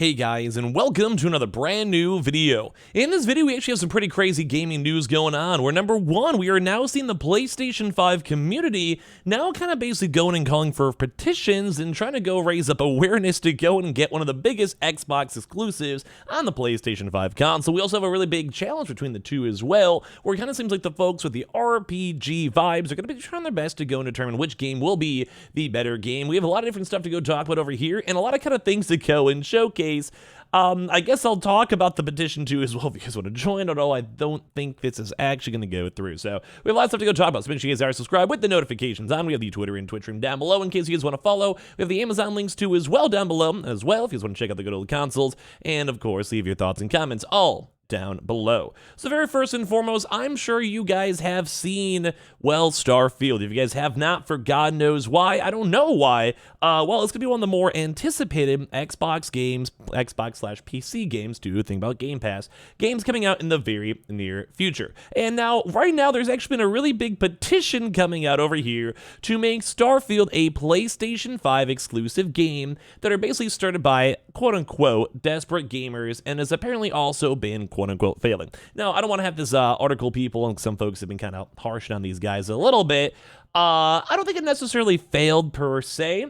Hey guys, and welcome to another brand new video. In this video, we actually have some pretty crazy gaming news going on, where number one, we are now seeing the PlayStation 5 community now kind of basically going and calling for petitions and trying to go raise up awareness to go and get one of the biggest Xbox exclusives on the PlayStation 5 console. We also have a really big challenge between the two as well, where it kind of seems like the folks with the RPG vibes are going to be trying their best to go and determine which game will be the better game. We have a lot of different stuff to go talk about over here, and a lot of kind of things to go and showcase. I guess I'll talk about the petition too as well if you guys want to join, although I don't think this is actually going to go through. So we have lots of stuff to go talk about, so make sure you guys are subscribed with the notifications on. We have the Twitter and Twitch stream down below in case you guys want to follow. We have the Amazon links too as well down below as well if you guys want to check out the good old consoles. And of course, leave your thoughts and comments all down below. So very first and foremost, I'm sure you guys have seen, well, Starfield. If you guys have not, for God knows why, I don't know why, well, it's gonna be one of the more anticipated Xbox games, Xbox/PC games, to think about Game Pass, games coming out in the very near future. And now, right now, there's actually been a really big petition coming out over here to make Starfield a PlayStation 5 exclusive game that are basically started by, quote-unquote, desperate gamers, and has apparently also been quote-unquote failing. Now, I don't want to have this article, people, and some folks have been kind of harshing on these guys a little bit. I don't think it necessarily failed per se.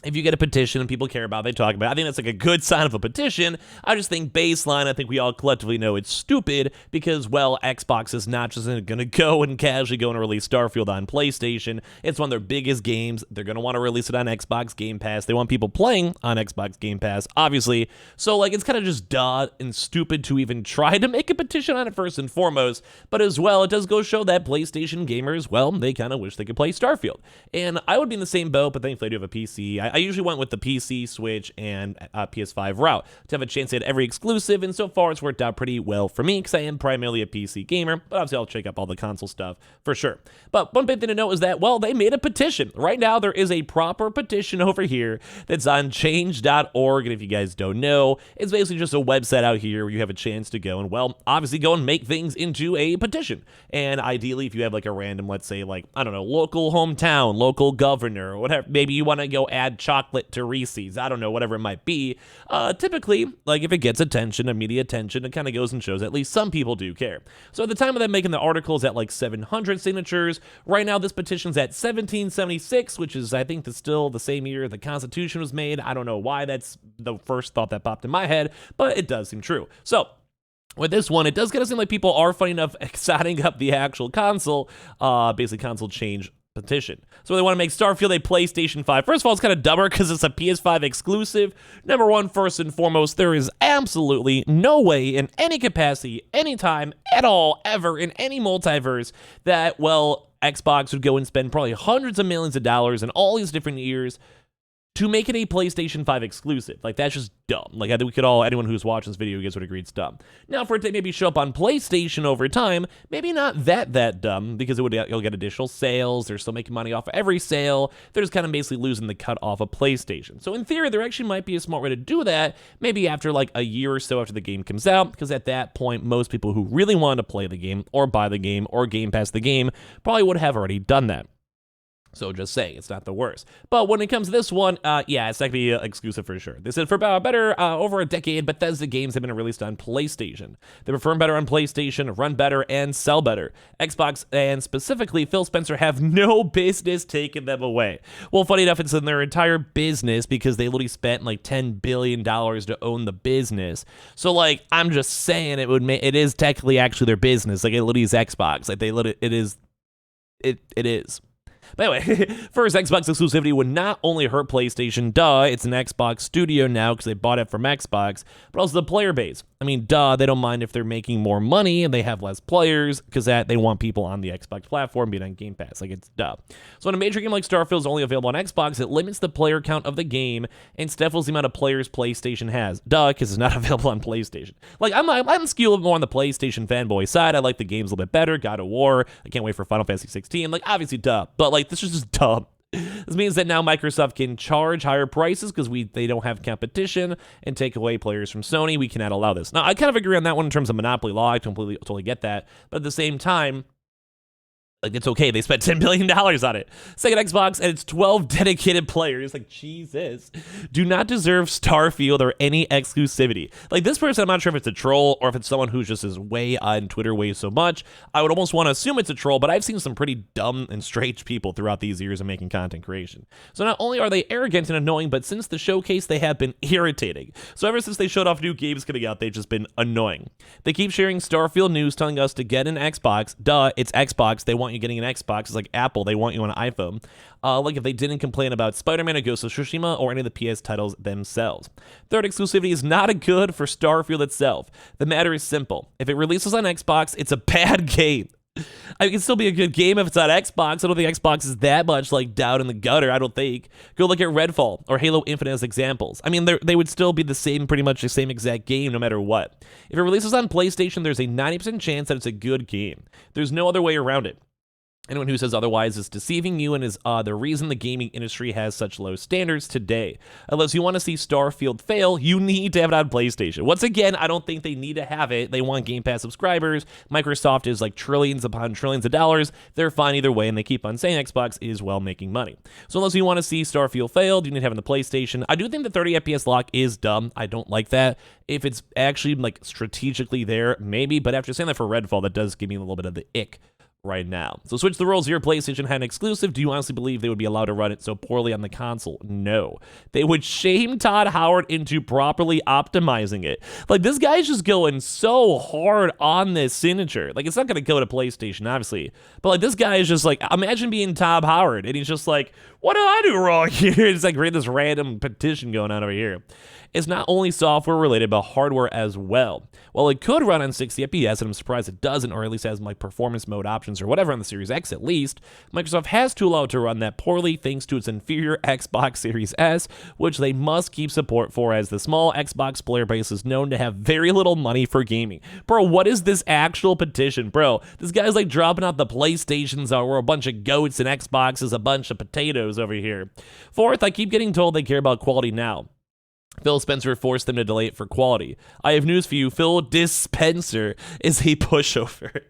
If you get a petition and people care about it, they talk about it, I think that's like a good sign of a petition. I just think baseline, I think we all collectively know it's stupid because, well, Xbox is not just going to go and casually go and release Starfield on PlayStation. It's one of their biggest games. They're going to want to release it on Xbox Game Pass. They want people playing on Xbox Game Pass, obviously. So, like, it's kind of just duh and stupid to even try to make a petition on it first and foremost. But as well, it does go show that PlayStation gamers, well, they kind of wish they could play Starfield. And I would be in the same boat, but thankfully I do have a PC. I usually went with the PC, Switch, and PS5 route to have a chance to get every exclusive, and so far it's worked out pretty well for me because I am primarily a PC gamer, but obviously I'll check up all the console stuff for sure. But one big thing to note is that, well, they made a petition. Right now there is a proper petition over here that's on change.org, and if you guys don't know, it's basically just a website out here where you have a chance to go and, well, obviously go and make things into a petition. And ideally, if you have like a random, let's say like, I don't know, local hometown, local governor, or whatever, maybe you want to go add chocolate to Reese's, I don't know, whatever it might be. Typically, like if it gets attention, media attention, it kind of goes and shows at least some people do care. So at the time of them making the articles at like 700 signatures, right now this petition's at 1776, which is, I think, still the same year the Constitution was made. I don't know why that's the first thought that popped in my head, but it does seem true. So with this one, it does kind of seem like people are funny enough signing up the actual console, basically console change petition. So they want to make Starfield a PlayStation 5. First of all, it's kind of dumber because it's a PS5 exclusive. Number one, first and foremost, there is absolutely no way in any capacity, anytime, at all, ever, in any multiverse that, well, Xbox would go and spend probably hundreds of millions of dollars in all these different years to make it a PlayStation 5 exclusive. Like, that's just dumb. Like, I think we could all, anyone who's watching this video, you guys would agree it's dumb. Now, for it to maybe show up on PlayStation over time, maybe not that dumb, because you'll get additional sales, they're still making money off of every sale, they're just kind of basically losing the cut off of PlayStation. So in theory, there actually might be a smart way to do that, maybe after like a year or so after the game comes out, because at that point, most people who really wanted to play the game, or buy the game, or Game Pass the game, probably would have already done that. So just saying, it's not the worst. But when it comes to this one, yeah, it's not going to be exclusive for sure. They said for better over a decade, Bethesda games have been released on PlayStation. They perform better on PlayStation, run better, and sell better. Xbox, and specifically Phil Spencer, have no business taking them away. Well, funny enough, it's in their entire business because they literally spent like $10 billion to own the business. So, like, I'm just saying it is technically actually their business. Like, it literally is Xbox. Like, it is. But anyway, first, Xbox exclusivity would not only hurt PlayStation, it's an Xbox studio now because they bought it from Xbox, but also the player base. I mean, they don't mind if they're making more money and they have less players because they want people on the Xbox platform being on Game Pass. Like, it's duh. So when a major game like Starfield is only available on Xbox, it limits the player count of the game and stifles the amount of players PlayStation has. Because it's not available on PlayStation. Like, I'm skewed a little more on the PlayStation fanboy side. I like the games a little bit better. God of War. I can't wait for Final Fantasy 16. Like, obviously, duh. But, like, this is just dumb. This means that now Microsoft can charge higher prices because they don't have competition and take away players from Sony. We cannot allow this. Now, I kind of agree on that one in terms of monopoly law. I totally get that. But at the same time, Like, it's okay. They spent $10 billion on it. Second Xbox and its 12 dedicated players, like, Jesus, do not deserve Starfield or any exclusivity. Like, this person, I'm not sure if it's a troll or if it's someone who's just is way on Twitter way so much. I would almost want to assume it's a troll, but I've seen some pretty dumb and strange people throughout these years of making content creation. So not only are they arrogant and annoying, but since the showcase, they have been irritating. So ever since they showed off new games coming out, they've just been annoying. They keep sharing Starfield news telling us to get an Xbox. Duh, it's Xbox. They want you getting an Xbox. It's like Apple. They want you on an iPhone. Like if they didn't complain about Spider-Man or Ghost of Tsushima or any of the PS titles themselves. Third, exclusivity is not a good for Starfield itself. The matter is simple. If it releases on Xbox, it's a bad game. It can still be a good game if it's on Xbox. I don't think Xbox is that much like down in the gutter. I don't think. Go look at Redfall or Halo Infinite as examples. I mean, they would still be the same, pretty much the same exact game no matter what. If it releases on PlayStation, there's a 90% chance that it's a good game. There's no other way around it. Anyone who says otherwise is deceiving you and is the reason the gaming industry has such low standards today. Unless you want to see Starfield fail, you need to have it on PlayStation. Once again, I don't think they need to have it. They want Game Pass subscribers. Microsoft is like trillions upon trillions of dollars. They're fine either way, and they keep on saying Xbox is well making money. So unless you want to see Starfield fail, you need to have it on the PlayStation. I do think the 30 FPS lock is dumb. I don't like that. If it's actually like strategically there, maybe. But after saying that for Redfall, that does give me a little bit of the ick right now. So switch the roles here. PlayStation had an exclusive. Do you honestly believe they would be allowed to run it so poorly on the console? No. They would shame Todd Howard into properly optimizing it. Like, this guy's just going so hard on this signature. Like, it's not going to go to PlayStation, obviously. But, like, this guy is just like, imagine being Todd Howard, and he's just like, what did I do wrong here? It's like, read this random petition going on over here. It's not only software related, but hardware as well. While it could run on 60 FPS, and I'm surprised it doesn't, or at least has like performance mode options or whatever on the Series X at least, Microsoft has to allow it to run that poorly thanks to its inferior Xbox Series S, which they must keep support for, as the small Xbox player base is known to have very little money for gaming. Bro, what is this actual petition? Bro, this guy's like dropping out the PlayStations or a bunch of goats and Xboxes, a bunch of potatoes over here. Fourth, I keep getting told they care about quality now. Phil Spencer forced them to delay it for quality. I have news for you. Phil Dispenser is a pushover.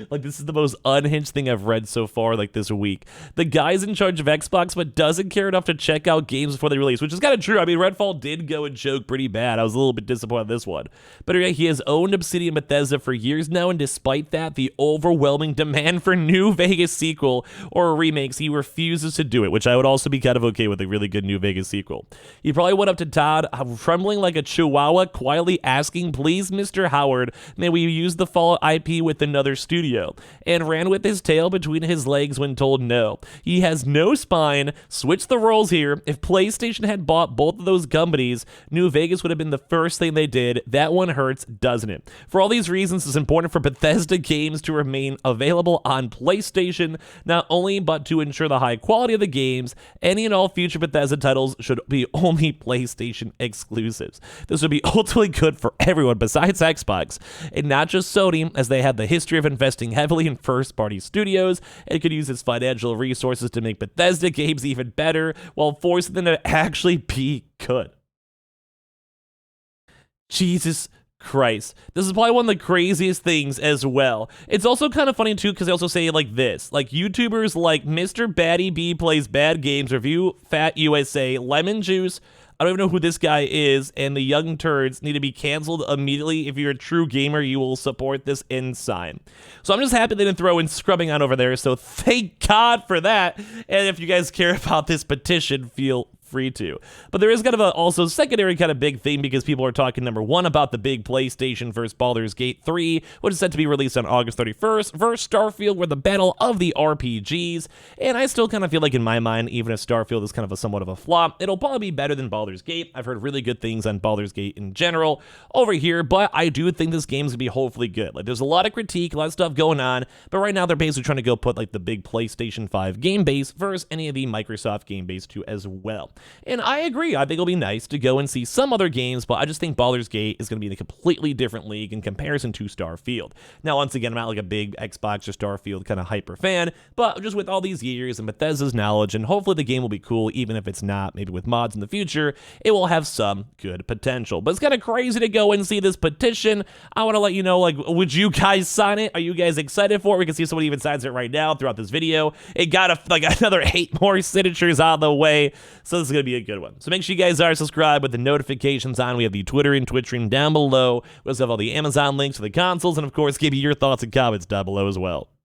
Like, this is the most unhinged thing I've read so far, like, this week. The guy's in charge of Xbox, but doesn't care enough to check out games before they release, which is kind of true. I mean, Redfall did go and choke pretty bad. I was a little bit disappointed in this one. But yeah, he has owned Obsidian Bethesda for years now, and despite that, the overwhelming demand for New Vegas sequel or remakes, he refuses to do it, which I would also be kind of okay with a really good New Vegas sequel. He probably went up to Todd, trembling like a chihuahua, quietly asking, please, Mr. Howard, may we use the Fallout IP with another studio, and ran with his tail between his legs when told no. He has no spine. Switch the roles here. If PlayStation had bought both of those companies, New Vegas would have been the first thing they did. That one hurts, doesn't it? For all these reasons, it's important for Bethesda games to remain available on PlayStation, not only but to ensure the high quality of the games. Any and all future Bethesda titles should be only PlayStation exclusives. This would be ultimately good for everyone besides Xbox, and not just Sony, as they have the history of investing heavily in first-party studios and could use its financial resources to make Bethesda games even better while forcing them to actually be good. Jesus Christ. This is probably one of the craziest things as well. It's also kind of funny too, because they also say like this, like YouTubers like Mr. Batty B Plays Bad Games, Review Fat USA, Lemon Juice, I don't even know who this guy is, and the Young Turds need to be canceled immediately. If you're a true gamer, you will support this ensign. So I'm just happy they didn't throw in scrubbing on over there, so thank God for that. And if you guys care about this petition, feel free to. But there is kind of a also secondary kind of big thing, because people are talking, number one, about the big PlayStation versus Baldur's Gate 3, which is set to be released on August 31st, versus Starfield, where the battle of the RPGs. And I still kind of feel like, in my mind, even if Starfield is kind of a somewhat of a flop, it'll probably be better than Baldur's Gate. I've heard really good things on Baldur's Gate in general over here, but I do think this game's gonna be hopefully good. Like, there's a lot of critique, a lot of stuff going on, but right now they're basically trying to go put like the big PlayStation 5 game base versus any of the Microsoft game base too as well. And I agree. I think it'll be nice to go and see some other games, but I just think Baldur's Gate is going to be in a completely different league in comparison to Starfield. Now, once again, I'm not like a big Xbox or Starfield kind of hyper fan, but just with all these years and Bethesda's knowledge, and hopefully the game will be cool, even if it's not, maybe with mods in the future, it will have some good potential. But it's kind of crazy to go and see this petition. I want to let you know, like, would you guys sign it? Are you guys excited for it? We can see someone even signs it right now throughout this video. It got like another 8 more signatures on the way, so this is going to be a good one. So make sure you guys are subscribed with the notifications on. We have the Twitter and Twitch stream down below. We also have all the Amazon links for the consoles, and of course, give me your thoughts and comments down below as well.